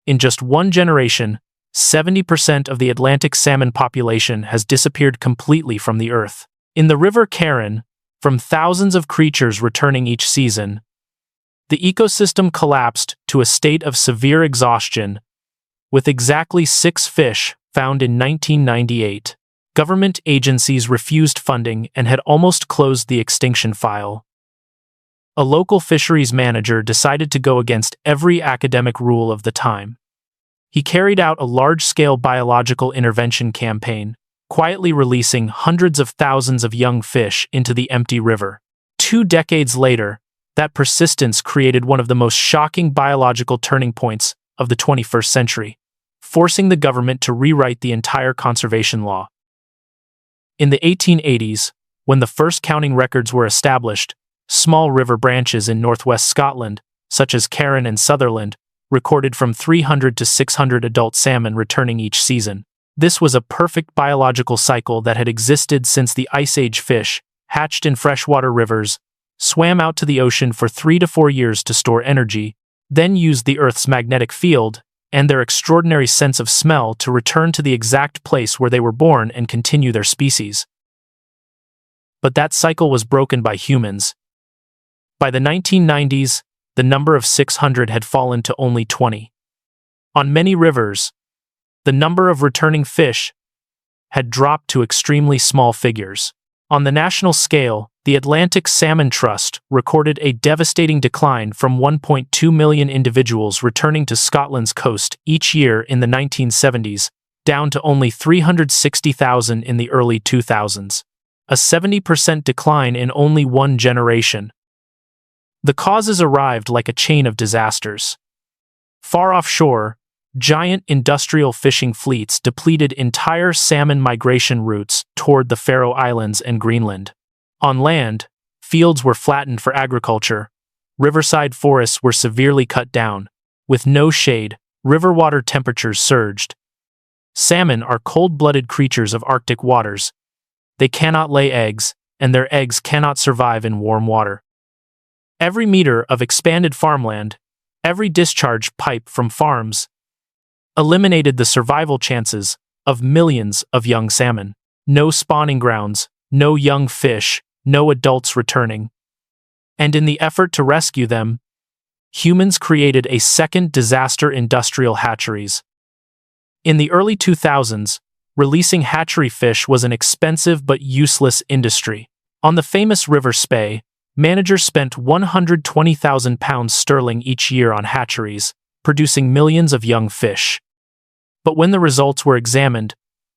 In just one generation, 70% of the Atlantic salmon population has disappeared completely from the earth. In the River Carron, from thousands of creatures returning each season, the ecosystem collapsed to a state of severe exhaustion, with exactly 6 fish found in 1998. Government agencies refused funding and had almost closed the extinction file. A local fisheries manager decided to go against every academic rule of the time. He carried out a large-scale biological intervention campaign, quietly releasing hundreds of thousands of young fish into the empty river. 2 decades later, that persistence created one of the most shocking biological turning points of the 21st century, forcing the government to rewrite the entire conservation law. In the 1880s, when the first counting records were established, small river branches in northwest Scotland, such as Carron and Sutherland, recorded from 300 to 600 adult salmon returning each season. This was a perfect biological cycle that had existed since the Ice Age. Fish, hatched in freshwater rivers, swam out to the ocean for 3 to 4 years to store energy, then used the Earth's magnetic field and their extraordinary sense of smell to return to the exact place where they were born and continue their species. But that cycle was broken by humans. By the 1990s, the number of 600 had fallen to only 20. On many rivers, the number of returning fish had dropped to extremely small figures. On the national scale, the Atlantic Salmon Trust recorded a devastating decline from 1.2 million individuals returning to Scotland's coast each year in the 1970s, down to only 360,000 in the early 2000s. A 70% decline in only one generation. The causes arrived like a chain of disasters. Far offshore, giant industrial fishing fleets depleted entire salmon migration routes toward the Faroe Islands and Greenland. On land, fields were flattened for agriculture. Riverside forests were severely cut down. With no shade, river water temperatures surged. Salmon are cold-blooded creatures of Arctic waters. They cannot lay eggs, and their eggs cannot survive in warm water. Every meter of expanded farmland, every discharge pipe from farms, eliminated the survival chances of millions of young salmon. No spawning grounds, no young fish, no adults returning. And in the effort to rescue them, humans created a second disaster: industrial hatcheries. In the early 2000s, releasing hatchery fish was an expensive but useless industry. On the famous River Spey, managers spent £120,000 each year on hatcheries, producing millions of young fish. But when the results were examined,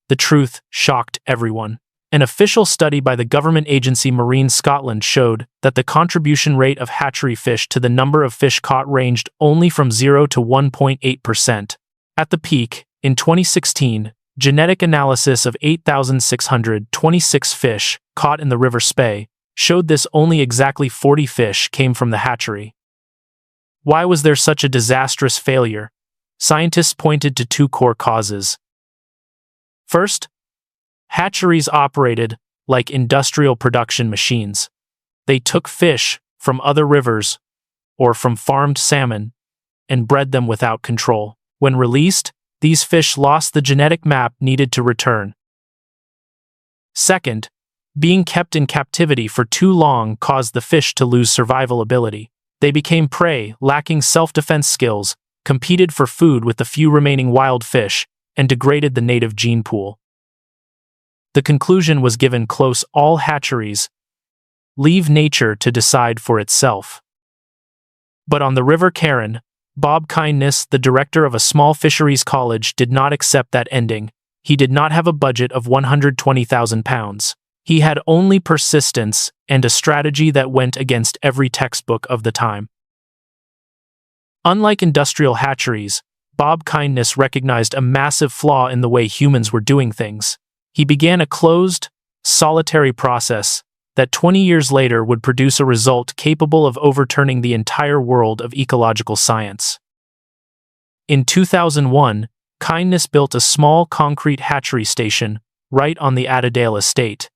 the truth shocked everyone. An official study by the government agency Marine Scotland showed that the contribution rate of hatchery fish to the number of fish caught ranged only from 0 to 1.8%. At the peak, in 2016, genetic analysis of 8,626 fish caught in the River Spey showed this only exactly 40 fish came from the hatchery. Why was there such a disastrous failure? Scientists pointed to 2 core causes. First, hatcheries operated like industrial production machines. They took fish from other rivers or from farmed salmon and bred them without control. When released, these fish lost the genetic map needed to return. Second, being kept in captivity for too long caused the fish to lose survival ability. They became prey, lacking self-defense skills, competed for food with the few remaining wild fish, and degraded the native gene pool. The conclusion was given close: all hatcheries leave nature to decide for itself. But on the River Carron, Bob Kindness, the director of a small fisheries college, did not accept that ending. He did not have a budget of £120,000. He had only persistence and a strategy that went against every textbook of the time. Unlike industrial hatcheries, Bob Kindness recognized a massive flaw in the way humans were doing things. He began a closed, solitary process that 20 years later would produce a result capable of overturning the entire world of ecological science. In 2001, Kindness built a small concrete hatchery station right on the Attadale estate.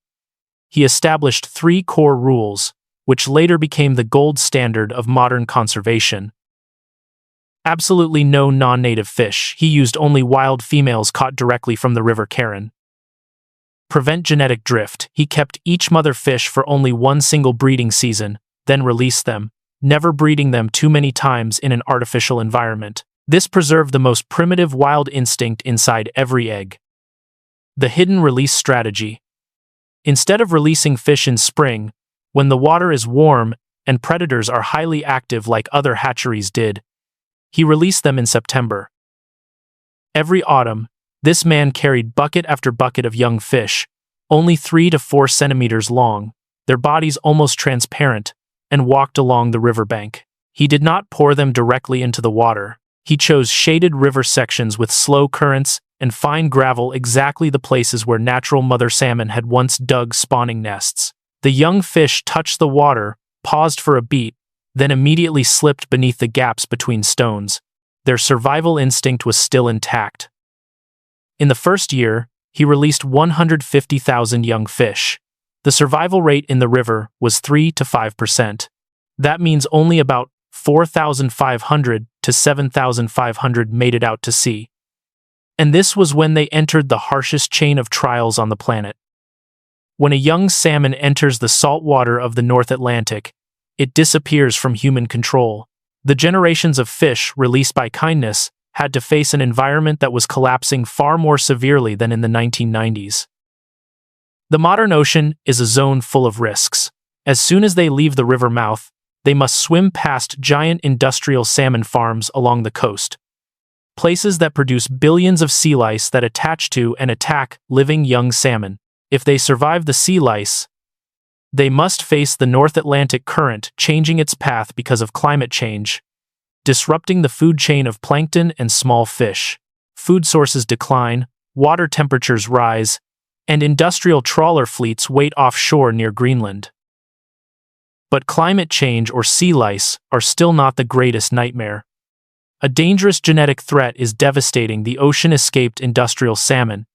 He established 3 core rules, which later became the gold standard of modern conservation. Absolutely no non-native fish. He used only wild females caught directly from the River Carron. Prevent genetic drift. He kept each mother fish for only one single breeding season, then released them, never breeding them too many times in an artificial environment. This preserved the most primitive wild instinct inside every egg. The hidden release strategy. Instead of releasing fish in spring, when the water is warm and predators are highly active like other hatcheries did, he released them in September. Every autumn, this man carried bucket after bucket of young fish, only 3 to 4 centimeters long, their bodies almost transparent, and walked along the riverbank. He did not pour them directly into the water. He chose shaded river sections with slow currents and fine gravel, exactly the places where natural mother salmon had once dug spawning nests. The young fish touched the water, paused for a beat, then immediately slipped beneath the gaps between stones. Their survival instinct was still intact. In the first year, he released 150,000 young fish. The survival rate in the river was 3 to 5%. That means only about 4,500 to 7,500 made it out to sea. And this was when they entered the harshest chain of trials on the planet. When a young salmon enters the salt water of the North Atlantic, it disappears from human control. The generations of fish released by kindness had to face an environment that was collapsing far more severely than in the 1990s. The modern ocean is a zone full of risks. As soon as they leave the river mouth, they must swim past giant industrial salmon farms along the coast, places that produce billions of sea lice that attach to and attack living young salmon. If they survive the sea lice, they must face the North Atlantic current changing its path because of climate change, disrupting the food chain of plankton and small fish. Food sources decline, water temperatures rise, and industrial trawler fleets wait offshore near Greenland. But climate change or sea lice are still not the greatest nightmare. A dangerous genetic threat is devastating the ocean-escaped industrial salmon.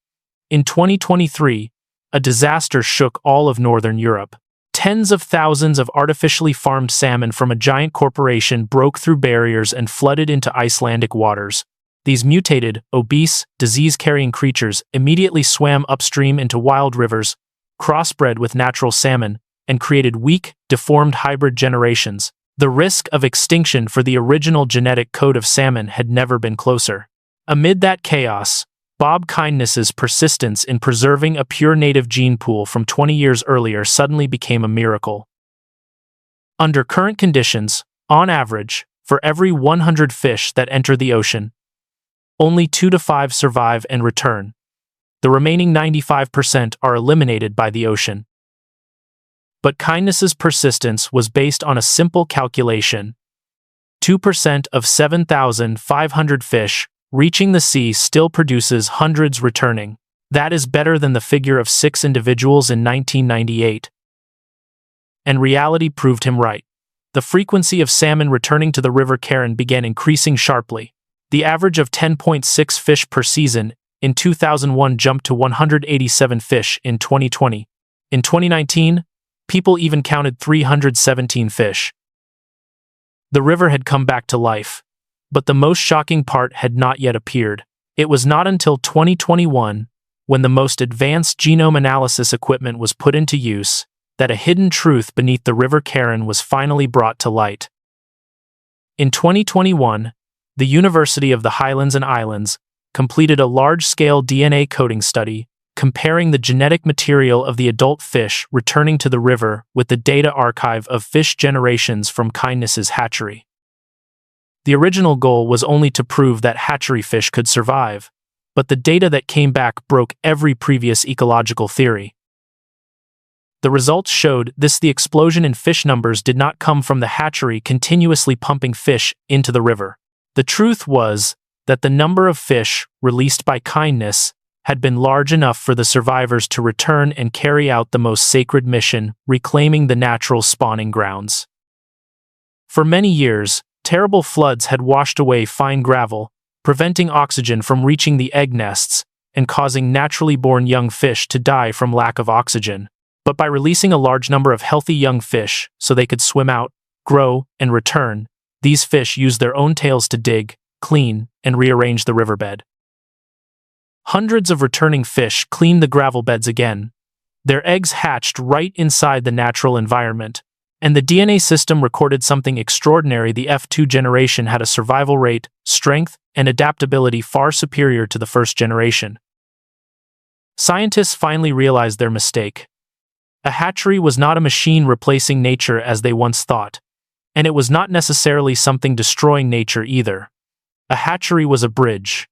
In 2023, a disaster shook all of northern Europe. Tens of thousands of artificially farmed salmon from a giant corporation broke through barriers and flooded into Icelandic waters. These mutated, obese, disease-carrying creatures immediately swam upstream into wild rivers, crossbred with natural salmon, and created weak, deformed hybrid generations. The risk of extinction for the original genetic code of salmon had never been closer. Amid that chaos, Bob Kindness's persistence in preserving a pure native gene pool from 20 years earlier suddenly became a miracle. Under current conditions, on average, for every 100 fish that enter the ocean, only 2 to 5 survive and return. The remaining 95% are eliminated by the ocean. But Kindness's persistence was based on a simple calculation. 2% of 7,500 fish reaching the sea still produces hundreds returning. That is better than the figure of 6 individuals in 1998. And reality proved him right. The frequency of salmon returning to the River Carron began increasing sharply. The average of 10.6 fish per season in 2001 jumped to 187 fish in 2020. In 2019, people even counted 317 fish. The river had come back to life. But the most shocking part had not yet appeared. It was not until 2021, when the most advanced genome analysis equipment was put into use, that a hidden truth beneath the River Carron was finally brought to light. In 2021, the University of the Highlands and Islands completed a large-scale DNA coding study comparing the genetic material of the adult fish returning to the river with the data archive of fish generations from Kindness's hatchery. The original goal was only to prove that hatchery fish could survive, but the data that came back broke every previous ecological theory. The results showed the explosion in fish numbers did not come from the hatchery continuously pumping fish into the river. The truth was that the number of fish released by Kindness had been large enough for the survivors to return and carry out the most sacred mission, reclaiming the natural spawning grounds. For many years, terrible floods had washed away fine gravel, preventing oxygen from reaching the egg nests and causing naturally born young fish to die from lack of oxygen. But by releasing a large number of healthy young fish so they could swim out, grow, and return, These fish use their own tails to dig, clean, and rearrange the riverbed. Hundreds of returning fish clean the gravel beds again. Their eggs hatched right inside the natural environment, and the DNA system recorded something extraordinary. The F2 generation had a survival rate, strength, and adaptability far superior to the first generation. Scientists finally realized their mistake. A hatchery was not a machine replacing nature as they once thought, and it was not necessarily something destroying nature either. A hatchery was a bridge.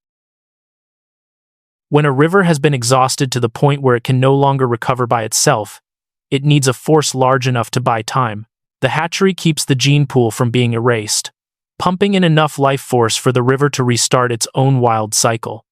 When a river has been exhausted to the point where it can no longer recover by itself, it needs a force large enough to buy time. The hatchery keeps the gene pool from being erased, pumping in enough life force for the river to restart its own wild cycle.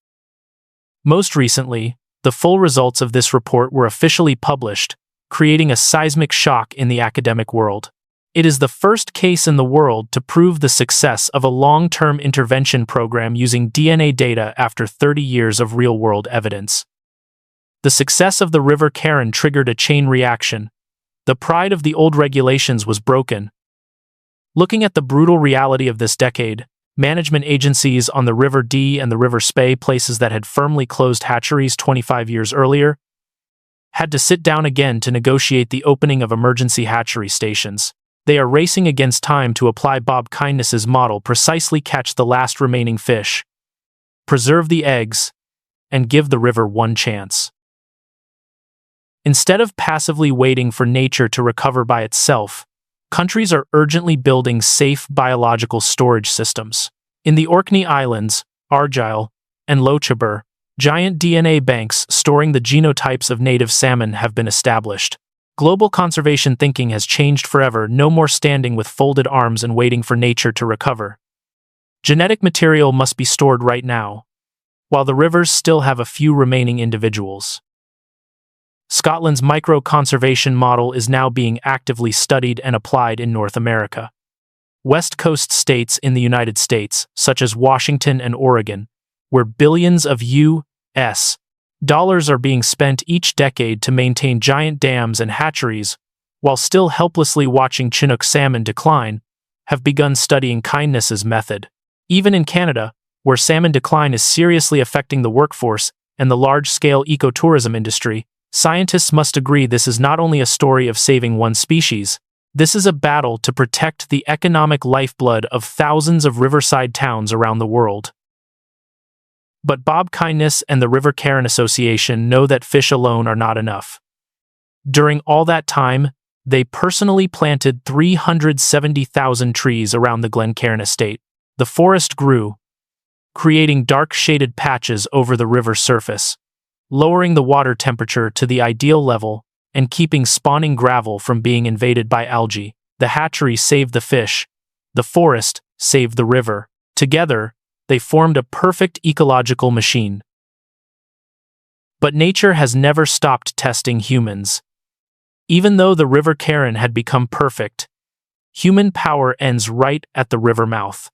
Most recently, the full results of this report were officially published, creating a seismic shock in the academic world. It is the first case in the world to prove the success of a long-term intervention program using DNA data after 30 years of real-world evidence. The success of the River Carron triggered a chain reaction. The pride of the old regulations was broken. Looking at the brutal reality of this decade, management agencies on the River Dee and the River Spey, places that had firmly closed hatcheries 25 years earlier, had to sit down again to negotiate the opening of emergency hatchery stations. They are racing against time to apply Bob Kindness's model: precisely catch the last remaining fish, preserve the eggs, and give the river one chance. Instead of passively waiting for nature to recover by itself, countries are urgently building safe biological storage systems. In the Orkney Islands, Argyll, and Lochaber, giant DNA banks storing the genotypes of native salmon have been established. Global conservation thinking has changed forever. No more standing with folded arms and waiting for nature to recover. Genetic material must be stored right now, while the rivers still have a few remaining individuals. Scotland's micro-conservation model is now being actively studied and applied in North America. West Coast states in the United States, such as Washington and Oregon, where billions of U.S. dollars are being spent each decade to maintain giant dams and hatcheries, while still helplessly watching Chinook salmon decline, have begun studying Kindness's method. Even in Canada, where salmon decline is seriously affecting the workforce and the large-scale ecotourism industry, scientists must agree this is not only a story of saving one species, this is a battle to protect the economic lifeblood of thousands of riverside towns around the world. But Bob Kindness and the River Carron Association know that fish alone are not enough. During all that time, they personally planted 370,000 trees around the Glencairn estate. The forest grew, creating dark shaded patches over the river surface, lowering the water temperature to the ideal level and keeping spawning gravel from being invaded by algae. The hatchery saved the fish, the forest saved the river. Together, they formed a perfect ecological machine. But nature has never stopped testing humans. Even though the River Carron had become perfect, human power ends right at the river mouth,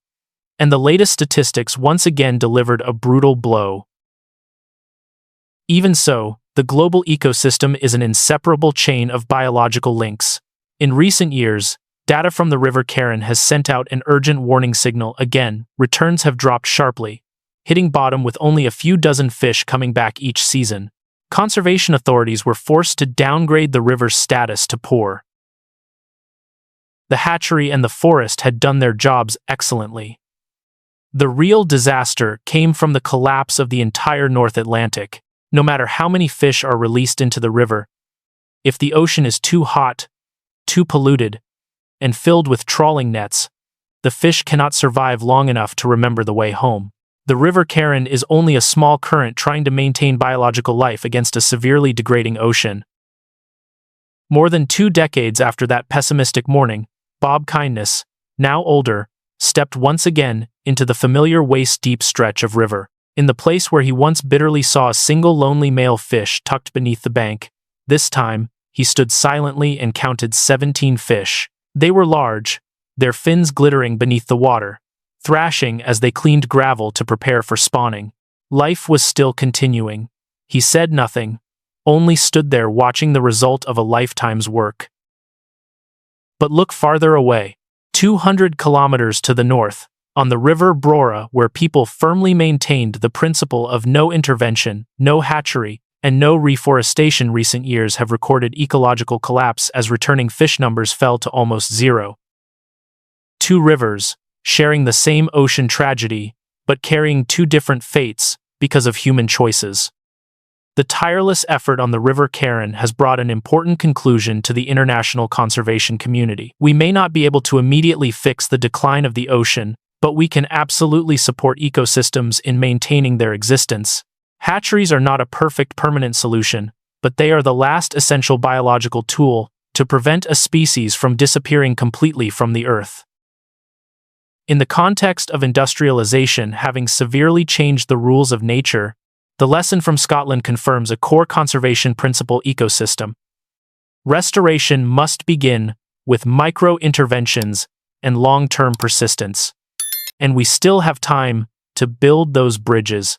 and the latest statistics once again delivered a brutal blow. Even so, the global ecosystem is an inseparable chain of biological links. In recent years, data from the River Carron has sent out an urgent warning signal again. Returns have dropped sharply, hitting bottom with only a few dozen fish coming back each season. Conservation authorities were forced to downgrade the river's status to poor. The hatchery and the forest had done their jobs excellently. The real disaster came from the collapse of the entire North Atlantic. No matter how many fish are released into the river, if the ocean is too hot, too polluted, and filled with trawling nets, the fish cannot survive long enough to remember the way home. The River Carron is only a small current trying to maintain biological life against a severely degrading ocean. More than 2 decades after that pessimistic morning, Bob Kindness, now older, stepped once again into the familiar waist-deep stretch of river. In the place where he once bitterly saw a single lonely male fish tucked beneath the bank, this time, he stood silently and counted 17 fish. They were large, their fins glittering beneath the water, thrashing as they cleaned gravel to prepare for spawning. Life was still continuing. He said nothing, only stood there watching the result of a lifetime's work. But look farther away. 200 kilometers to the north, on the River Brora, where people firmly maintained the principle of no intervention, no hatchery, and no reforestation, recent years have recorded ecological collapse as returning fish numbers fell to almost zero. Two rivers, sharing the same ocean tragedy, but carrying two different fates because of human choices. The tireless effort on the River Carron has brought an important conclusion to the international conservation community. We may not be able to immediately fix the decline of the ocean, but we can absolutely support ecosystems in maintaining their existence. Hatcheries are not a perfect permanent solution, but they are the last essential biological tool to prevent a species from disappearing completely from the earth. In the context of industrialization having severely changed the rules of nature, the lesson from Scotland confirms a core conservation principle: ecosystem restoration must begin with micro-interventions and long-term persistence. And we still have time to build those bridges.